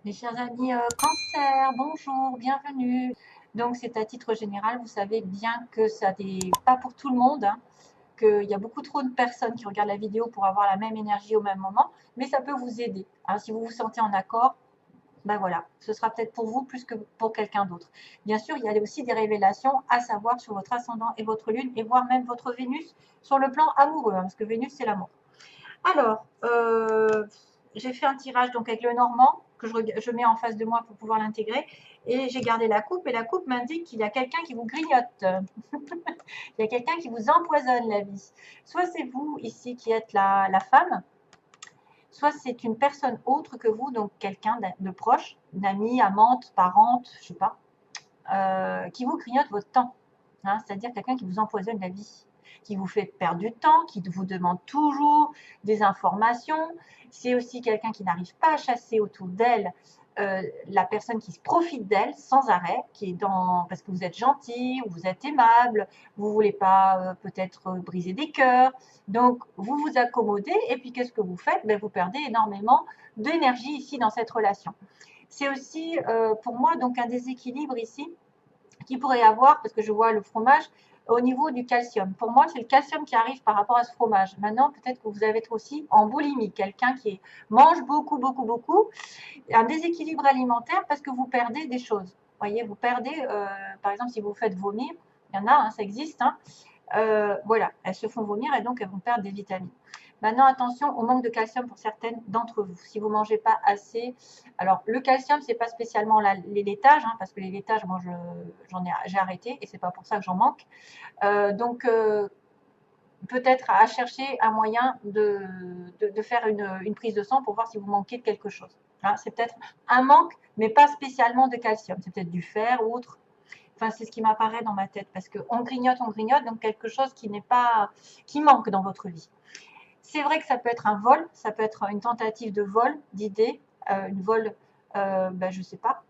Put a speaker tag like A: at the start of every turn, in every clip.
A: Mes chers amis Cancer, bonjour, bienvenue. Donc c'est à titre général, vous savez bien que ça n'est pas pour tout le monde, hein, qu'il y a beaucoup trop de personnes qui regardent la vidéo pour avoir la même énergie au même moment, mais ça peut vous aider, hein. Si vous vous sentez en accord, ben voilà, ce sera peut-être pour vous plus que pour quelqu'un d'autre. Bien sûr, il y a aussi des révélations à savoir sur votre ascendant et votre lune, et voire même votre Vénus sur le plan amoureux, hein, parce que Vénus c'est l'amour. Alors, j'ai fait un tirage donc avec le normand que je mets en face de moi pour pouvoir l'intégrer. Et j'ai gardé la coupe et la coupe m'indique qu'il y a quelqu'un qui vous grignote. Il y a quelqu'un qui vous empoisonne la vie. Soit c'est vous ici qui êtes la femme, soit c'est une personne autre que vous, donc quelqu'un de proche, une amie, amante, parente, je sais pas, qui vous grignote votre temps, hein, c'est-à-dire quelqu'un qui vous empoisonne la vie, qui vous fait perdre du temps, qui vous demande toujours des informations. C'est aussi quelqu'un qui n'arrive pas à chasser autour d'elle la personne qui se profite d'elle sans arrêt, qui est dans parce que vous êtes gentil, ou vous êtes aimable, vous ne voulez pas peut-être briser des cœurs, donc vous vous accommodez et puis qu'est-ce que vous faites? Ben, vous perdez énormément d'énergie ici dans cette relation. C'est aussi pour moi donc un déséquilibre ici qu'il pourrait y avoir, parce que je vois le fromage, au niveau du calcium. Pour moi, c'est le calcium qui arrive par rapport à ce fromage. Maintenant, peut-être que vous avez aussi en boulimie, quelqu'un qui mange beaucoup, beaucoup, beaucoup, un déséquilibre alimentaire parce que vous perdez des choses. Vous voyez, vous perdez, par exemple, si vous faites vomir, il y en a, hein, ça existe, hein, voilà, elles se font vomir et donc elles vont perdre des vitamines. Maintenant, attention au manque de calcium pour certaines d'entre vous. Si vous ne mangez pas assez, alors le calcium, ce n'est pas spécialement les laitages, hein, parce que les laitages, moi, j'ai arrêté et ce n'est pas pour ça que j'en manque. Donc, peut-être à chercher un moyen de faire une prise de sang pour voir si vous manquez de quelque chose. Hein, c'est peut-être un manque, mais pas spécialement de calcium. C'est peut-être du fer ou autre. Enfin, c'est ce qui m'apparaît dans ma tête, parce qu'on grignote, donc quelque chose qui n'est pas, qui manque dans votre vie. C'est vrai que ça peut être un vol, ça peut être une tentative de vol, d'idée, une vol, je ne sais pas,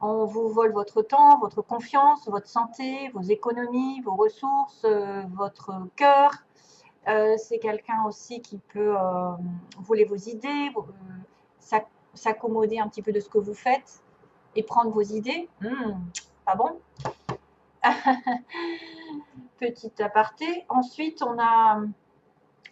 A: on vous vole votre temps, votre confiance, votre santé, vos économies, vos ressources, votre cœur. C'est quelqu'un aussi qui peut voler vos idées, s'accommoder un petit peu de ce que vous faites et prendre vos idées. Pas bon. Petit aparté. Ensuite, on a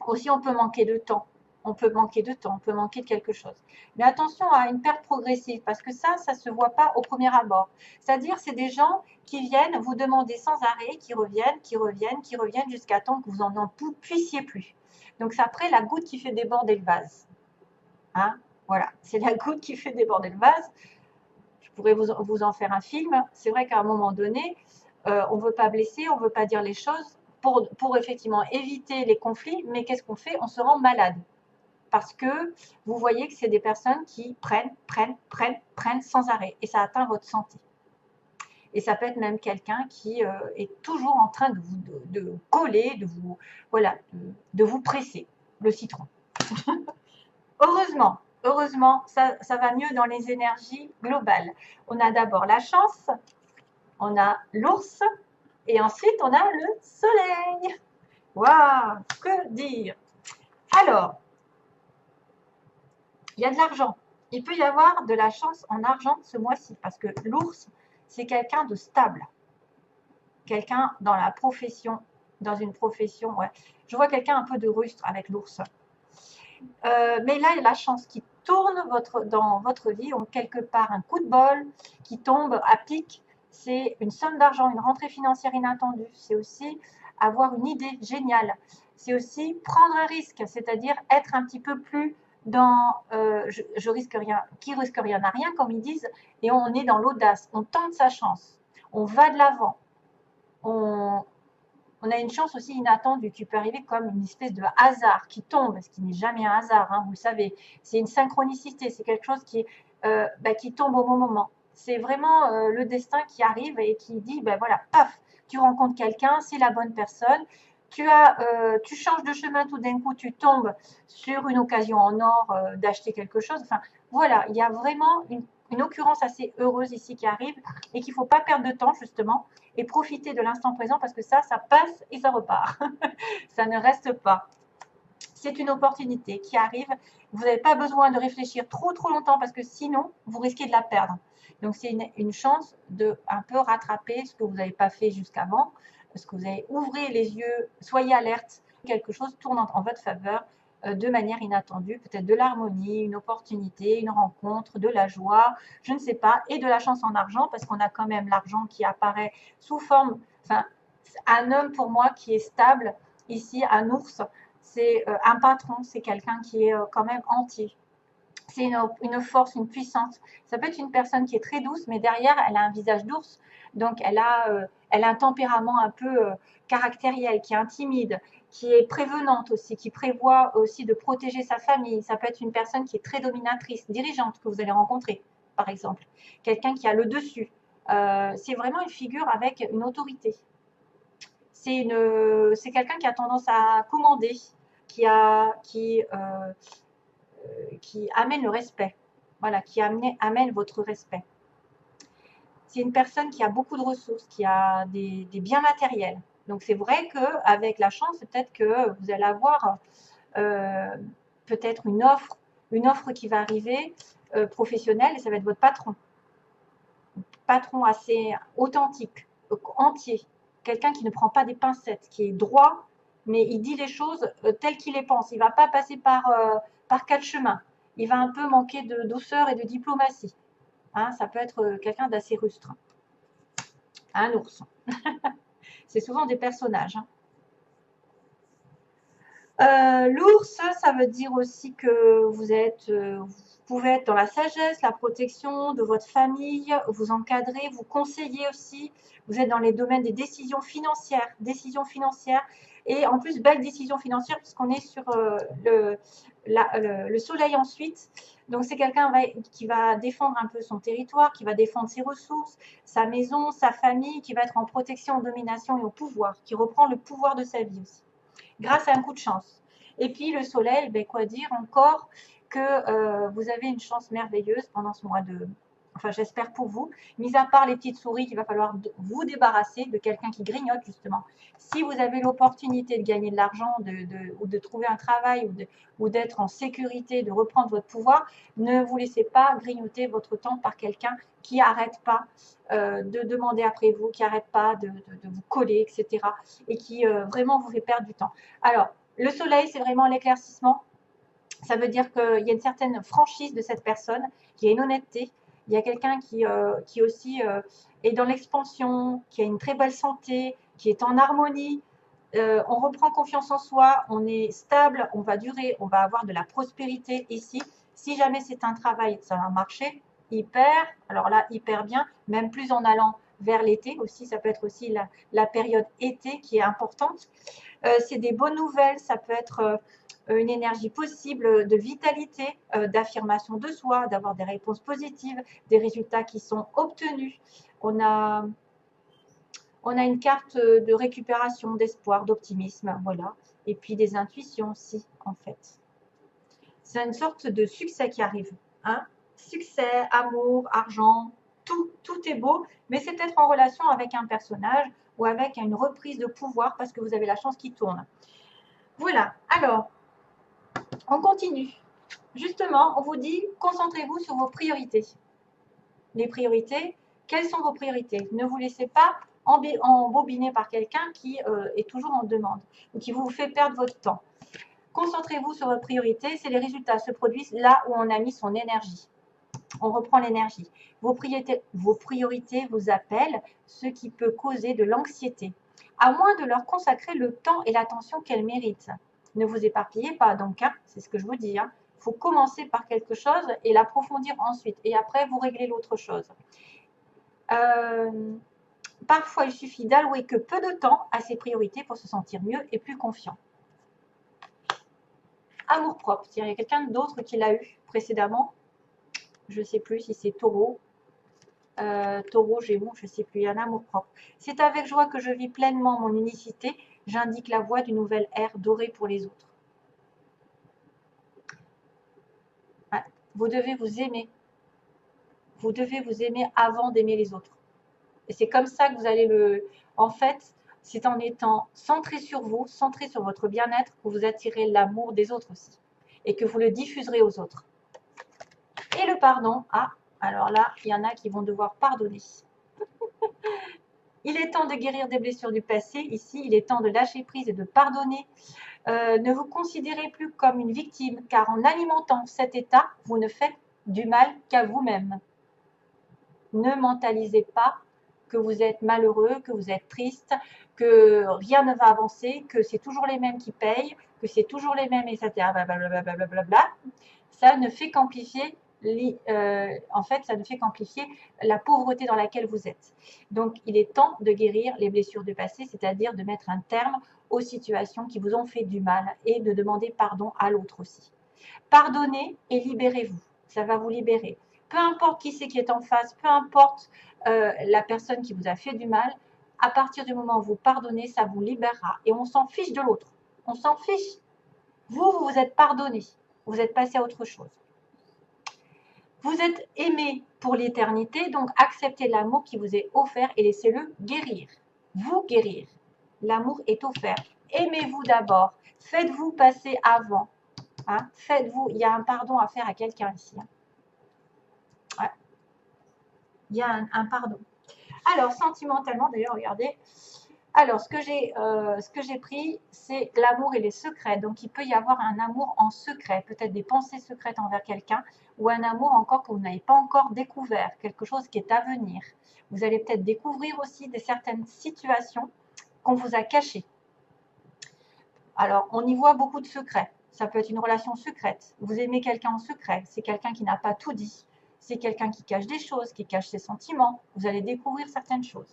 A: aussi, on peut manquer de temps. On peut manquer de temps, on peut manquer de quelque chose. Mais attention à une perte progressive, parce que ça ne se voit pas au premier abord. C'est-à-dire, c'est des gens qui viennent vous demander sans arrêt, qui reviennent, qui reviennent, qui reviennent, jusqu'à temps que vous n'en puissiez plus. Donc, c'est après la goutte qui fait déborder le vase. Hein, voilà, c'est la goutte qui fait déborder le vase. Je pourrais vous en faire un film. C'est vrai qu'à un moment donné, on ne veut pas blesser, on ne veut pas dire les choses pour effectivement éviter les conflits, mais qu'est-ce qu'on fait? On se rend malade. Parce que vous voyez que c'est des personnes qui prennent sans arrêt. Et ça atteint votre santé. Et ça peut être même quelqu'un qui est toujours en train de coller, voilà, de vous presser le citron. Heureusement, ça va mieux dans les énergies globales. On a d'abord la chance, on a l'ours, et ensuite on a le soleil. Waouh, que dire? Alors, il y a de l'argent. Il peut y avoir de la chance en argent ce mois-ci, parce que l'ours, c'est quelqu'un de stable. Quelqu'un dans la profession, dans une profession, ouais. Je vois quelqu'un un peu de rustre avec l'ours. Mais là, il y a la chance qui tourne dans votre vie, ou quelque part un coup de bol qui tombe à pic. C'est une somme d'argent, une rentrée financière inattendue. C'est aussi avoir une idée géniale. C'est aussi prendre un risque, c'est-à-dire être un petit peu plus dans je risque rien, qui risque rien n'a rien, comme ils disent, et on est dans l'audace. On tente sa chance, on va de l'avant, on a une chance aussi inattendue qui peut arriver comme une espèce de hasard qui tombe, ce qui n'est jamais un hasard, hein, vous le savez. C'est une synchronicité, c'est quelque chose qui tombe au bon moment. C'est vraiment le destin qui arrive et qui dit, voilà, paf, tu rencontres quelqu'un, c'est la bonne personne. Tu changes de chemin tout d'un coup, tu tombes sur une occasion en or d'acheter quelque chose. Enfin, voilà, il y a vraiment une occurrence assez heureuse ici qui arrive et qu'il ne faut pas perdre de temps justement et profiter de l'instant présent parce que ça passe et ça repart. Ça ne reste pas. C'est une opportunité qui arrive. Vous n'avez pas besoin de réfléchir trop longtemps parce que sinon, vous risquez de la perdre. Donc, c'est une chance de un peu rattraper ce que vous n'avez pas fait jusqu'avant, ce que vous avez. Ouvrez les yeux, soyez alerte. Quelque chose tourne en votre faveur de manière inattendue, peut-être de l'harmonie, une opportunité, une rencontre, de la joie, je ne sais pas, et de la chance en argent parce qu'on a quand même l'argent qui apparaît sous forme, enfin, un homme pour moi qui est stable, ici un ours, c'est un patron, c'est quelqu'un qui est quand même entier. C'est une force, une puissance. Ça peut être une personne qui est très douce, mais derrière, elle a un visage d'ours. Donc, elle a un tempérament un peu caractériel, qui est intimide, qui est prévenante aussi, qui prévoit aussi de protéger sa famille. Ça peut être une personne qui est très dominatrice, dirigeante, que vous allez rencontrer, par exemple. Quelqu'un qui a le dessus. C'est vraiment une figure avec une autorité. C'est quelqu'un qui a tendance à commander, qui amène le respect. Voilà, qui amène votre respect. C'est une personne qui a beaucoup de ressources, qui a des biens matériels. Donc c'est vrai qu'avec la chance, peut-être que vous allez avoir peut-être une offre qui va arriver professionnelle, et ça va être votre patron. Patron assez authentique, entier. Quelqu'un qui ne prend pas des pincettes, qui est droit, mais il dit les choses telles qu'il les pense. Il ne va pas passer par quatre chemins. Il va un peu manquer de douceur et de diplomatie. Hein, ça peut être quelqu'un d'assez rustre. Un ours. C'est souvent des personnages. L'ours, ça veut dire aussi que vous pouvez être dans la sagesse, la protection de votre famille, vous encadrer, vous conseiller aussi. Vous êtes dans les domaines des décisions financières, et en plus, belle décision financière puisqu'on est sur le soleil ensuite. Donc, c'est quelqu'un qui va défendre un peu son territoire, qui va défendre ses ressources, sa maison, sa famille, qui va être en protection, en domination et au pouvoir, qui reprend le pouvoir de sa vie aussi, grâce à un coup de chance. Et puis, le soleil, ben, quoi dire encore que vous avez une chance merveilleuse pendant ce mois de... Enfin, j'espère pour vous, mis à part les petites souris qu'il va falloir vous débarrasser de quelqu'un qui grignote, justement. Si vous avez l'opportunité de gagner de l'argent ou de trouver un travail ou d'être en sécurité, de reprendre votre pouvoir, ne vous laissez pas grignoter votre temps par quelqu'un qui n'arrête pas de demander après vous, qui n'arrête pas de vous coller, etc. Et qui vraiment vous fait perdre du temps. Alors, le soleil, c'est vraiment l'éclaircissement. Ça veut dire qu'il y a une certaine franchise de cette personne, il y a une honnêteté, il y a quelqu'un qui aussi est dans l'expansion, qui a une très belle santé, qui est en harmonie. On reprend confiance en soi, on est stable, on va durer, on va avoir de la prospérité ici. Si jamais c'est un travail, ça va marcher hyper, alors là, hyper bien, même plus en allant vers l'été aussi, ça peut être aussi la période été qui est importante. C'est des bonnes nouvelles, ça peut être une énergie possible de vitalité, d'affirmation de soi, d'avoir des réponses positives, des résultats qui sont obtenus. On a une carte de récupération, d'espoir, d'optimisme, voilà. Et puis des intuitions aussi, en fait. C'est une sorte de succès qui arrive. Hein, succès, amour, argent, tout est beau, mais c'est peut-être en relation avec un personnage ou avec une reprise de pouvoir parce que vous avez la chance qui tourne. Voilà, alors, on continue. Justement, on vous dit, concentrez-vous sur vos priorités. Les priorités, quelles sont vos priorités? Ne vous laissez pas embobiner par quelqu'un qui est toujours en demande ou qui vous fait perdre votre temps. Concentrez-vous sur vos priorités, c'est les résultats se produisent là où on a mis son énergie. On reprend l'énergie. Vos priorités vous appellent, ce qui peut causer de l'anxiété, à moins de leur consacrer le temps et l'attention qu'elles méritent. Ne vous éparpillez pas, donc, hein, c'est ce que je vous dis. Hein. Il faut commencer par quelque chose et l'approfondir ensuite. Et après, vous réglez l'autre chose. Parfois, il suffit d'allouer que peu de temps à ses priorités pour se sentir mieux et plus confiant. Amour-propre, il y a quelqu'un d'autre qui l'a eu précédemment. Je ne sais plus si c'est Taureau. Taureau, Gémeaux, je ne sais plus, il y a un amour-propre. C'est avec joie que je vis pleinement mon unicité. J'indique la voie d'une nouvelle ère dorée pour les autres. Ouais. Vous devez vous aimer. Vous devez vous aimer avant d'aimer les autres. Et c'est comme ça que vous allez En fait, c'est en étant centré sur vous, centré sur votre bien-être, que vous attirez l'amour des autres aussi. Et que vous le diffuserez aux autres. Et le pardon, ah, alors là, il y en a qui vont devoir pardonner. Il est temps de guérir des blessures du passé. Ici, il est temps de lâcher prise et de pardonner. Ne vous considérez plus comme une victime, car en alimentant cet état, vous ne faites du mal qu'à vous-même. Ne mentalisez pas que vous êtes malheureux, que vous êtes triste, que rien ne va avancer, que c'est toujours les mêmes qui payent, que c'est toujours les mêmes, etc. Blablabla. Ça ne fait qu'amplifier en fait, ça ne fait qu'amplifier la pauvreté dans laquelle vous êtes. Donc, il est temps de guérir les blessures du passé, c'est-à-dire de mettre un terme aux situations qui vous ont fait du mal et de demander pardon à l'autre aussi. Pardonnez et libérez-vous. Ça va vous libérer. Peu importe qui c'est qui est en face, peu importe la personne qui vous a fait du mal, à partir du moment où vous pardonnez, ça vous libérera. Et on s'en fiche de l'autre. On s'en fiche. Vous vous êtes pardonné. Vous êtes passé à autre chose. Vous êtes aimé pour l'éternité, donc acceptez l'amour qui vous est offert et laissez-le guérir. Vous guérir. L'amour est offert. Aimez-vous d'abord. Faites-vous passer avant. Hein? Faites-vous. Il y a un pardon à faire à quelqu'un ici. Hein? Ouais. Il y a un pardon. Alors, sentimentalement, d'ailleurs, regardez. Alors, ce que j'ai pris, c'est l'amour et les secrets. Donc, il peut y avoir un amour en secret, peut-être des pensées secrètes envers quelqu'un, ou un amour encore que vous n'avez pas encore découvert, quelque chose qui est à venir. Vous allez peut-être découvrir aussi certaines situations qu'on vous a cachées. Alors, on y voit beaucoup de secrets. Ça peut être une relation secrète. Vous aimez quelqu'un en secret. C'est quelqu'un qui n'a pas tout dit. C'est quelqu'un qui cache des choses, qui cache ses sentiments. Vous allez découvrir certaines choses.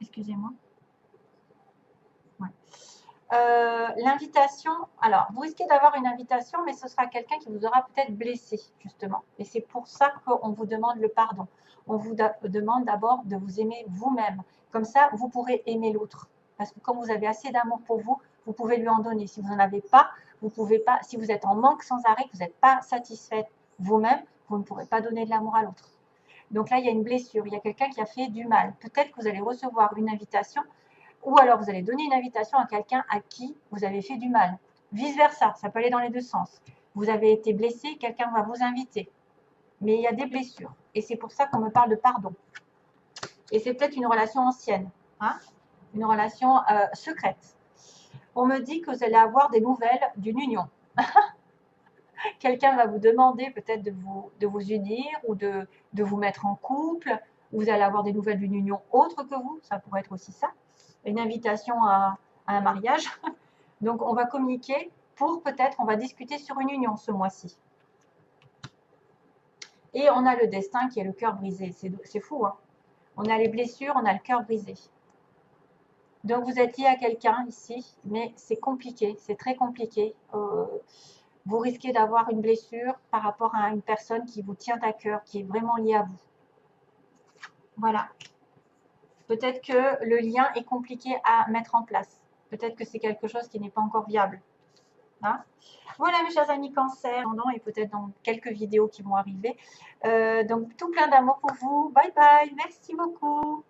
A: Excusez-moi. Ouais. L'invitation, alors vous risquez d'avoir une invitation, mais ce sera quelqu'un qui vous aura peut-être blessé, justement. Et c'est pour ça qu'on vous demande le pardon. On vous demande d'abord de vous aimer vous-même. Comme ça, vous pourrez aimer l'autre. Parce que comme vous avez assez d'amour pour vous, vous pouvez lui en donner. Si vous n'en avez pas, vous pouvez pas. Si vous êtes en manque sans arrêt, que vous n'êtes pas satisfait vous-même, vous ne pourrez pas donner de l'amour à l'autre. Donc là, il y a une blessure, il y a quelqu'un qui a fait du mal. Peut-être que vous allez recevoir une invitation, ou alors vous allez donner une invitation à quelqu'un à qui vous avez fait du mal. Vice-versa, ça peut aller dans les deux sens. Vous avez été blessé, quelqu'un va vous inviter. Mais il y a des blessures. Et c'est pour ça qu'on me parle de pardon. Et c'est peut-être une relation ancienne, hein, une relation secrète. On me dit que vous allez avoir des nouvelles d'une union. Quelqu'un va vous demander peut-être de vous unir ou de vous mettre en couple. Vous allez avoir des nouvelles d'une union autre que vous. Ça pourrait être aussi ça. Une invitation à un mariage. Donc, on va communiquer pour peut-être, on va discuter sur une union ce mois-ci. Et on a le destin qui est le cœur brisé. C'est fou, hein. On a les blessures, on a le cœur brisé. Donc, vous êtes lié à quelqu'un ici, mais c'est compliqué, c'est très compliqué. Vous risquez d'avoir une blessure par rapport à une personne qui vous tient à cœur, qui est vraiment liée à vous. Voilà. Peut-être que le lien est compliqué à mettre en place. Peut-être que c'est quelque chose qui n'est pas encore viable. Hein? Voilà mes chers amis cancer, et peut-être dans quelques vidéos qui vont arriver. Donc tout plein d'amour pour vous. Bye bye, merci beaucoup.